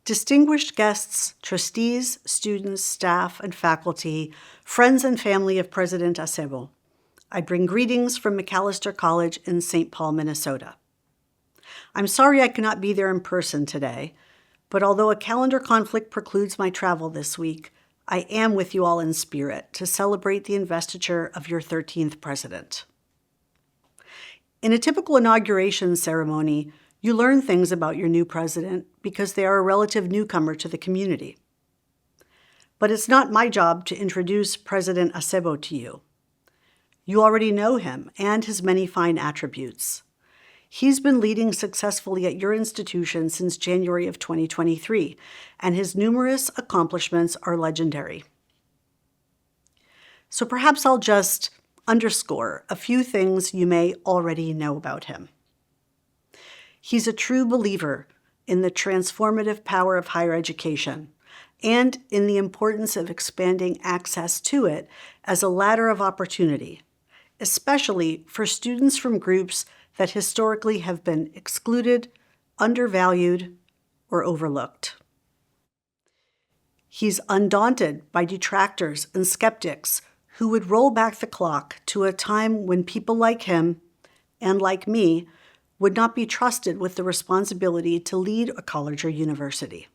Distinguished guests, trustees, students, staff, and faculty, friends and family of President Acebo, I bring greetings from Macalester College in St. Paul, Minnesota. I'm sorry I cannot be there in person today, but although a calendar conflict precludes my travel this week, I am with you all in spirit to celebrate the investiture of your 13th president. In a typical inauguration ceremony, you learn things about your new president because they are a relative newcomer to the community. But it's not my job to introduce President Acebo to you. You already know him and his many fine attributes. He's been leading successfully at your institution since January of 2023, and his numerous accomplishments are legendary. So perhaps I'll just underscore a few things you may already know about him. He's a true believer in the transformative power of higher education and in the importance of expanding access to it as a ladder of opportunity, especially for students from groups that historically have been excluded, undervalued, or overlooked. He's undaunted by detractors and skeptics who would roll back the clock to a time when people like him and like me would not be trusted with the responsibility to lead a college or university.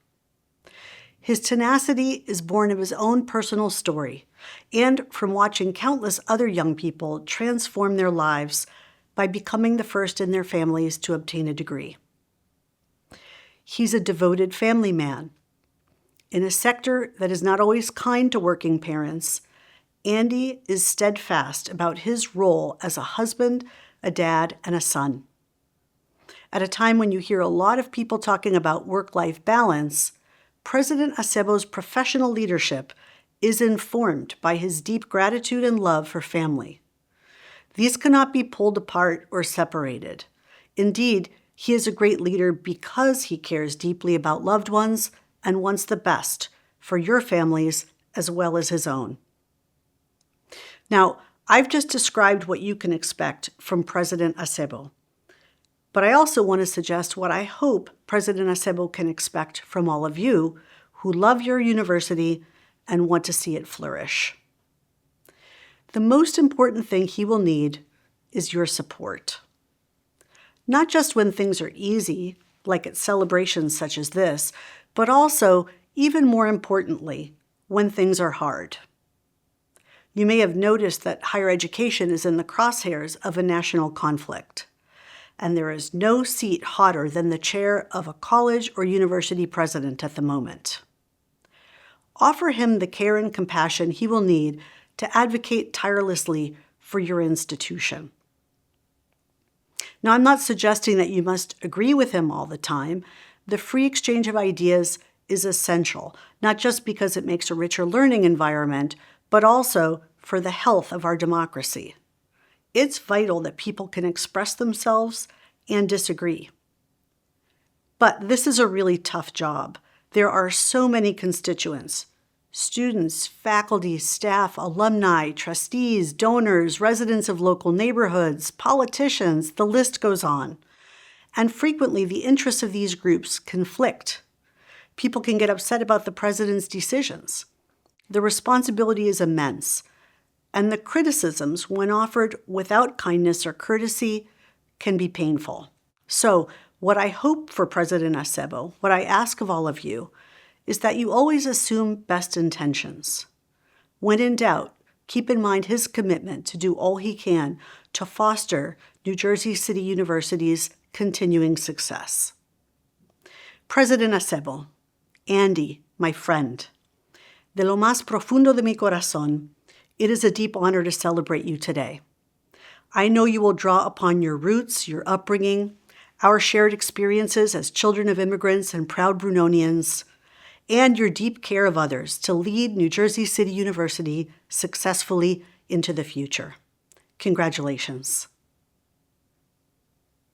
His tenacity is born of his own personal story and from watching countless other young people transform their lives by becoming the first in their families to obtain a degree. He's a devoted family man. In a sector that is not always kind to working parents, Andy is steadfast about his role as a husband, a dad, and a son. At a time when you hear a lot of people talking about work-life balance, President Acebo's professional leadership is informed by his deep gratitude and love for family. These cannot be pulled apart or separated. Indeed, he is a great leader because he cares deeply about loved ones and wants the best for your families as well as his own. Now, I've just described what you can expect from President Acebo. But I also want to suggest what I hope President Acebo can expect from all of you who love your university and want to see it flourish. The most important thing he will need is your support. Not just when things are easy, like at celebrations such as this, but also, even more importantly, when things are hard. You may have noticed that higher education is in the crosshairs of a national conflict. And there is no seat hotter than the chair of a college or university president at the moment. Offer him the care and compassion he will need to advocate tirelessly for your institution. Now, I'm not suggesting that you must agree with him all the time. The free exchange of ideas is essential, not just because it makes a richer learning environment, but also for the health of our democracy. It's vital that people can express themselves and disagree. But this is a really tough job. There are so many constituents: students, faculty, staff, alumni, trustees, donors, residents of local neighborhoods, politicians, the list goes on. And frequently the interests of these groups conflict. People can get upset about the president's decisions. The responsibility is immense. And the criticisms, when offered without kindness or courtesy, can be painful. So what I hope for President Acebo, what I ask of all of you, is that you always assume best intentions. When in doubt, keep in mind his commitment to do all he can to foster New Jersey City University's continuing success. President Acebo, Andy, my friend, de lo más profundo de mi corazón, it is a deep honor to celebrate you today. I know you will draw upon your roots, your upbringing, our shared experiences as children of immigrants and proud Brunonians, and your deep care of others to lead New Jersey City University successfully into the future. Congratulations.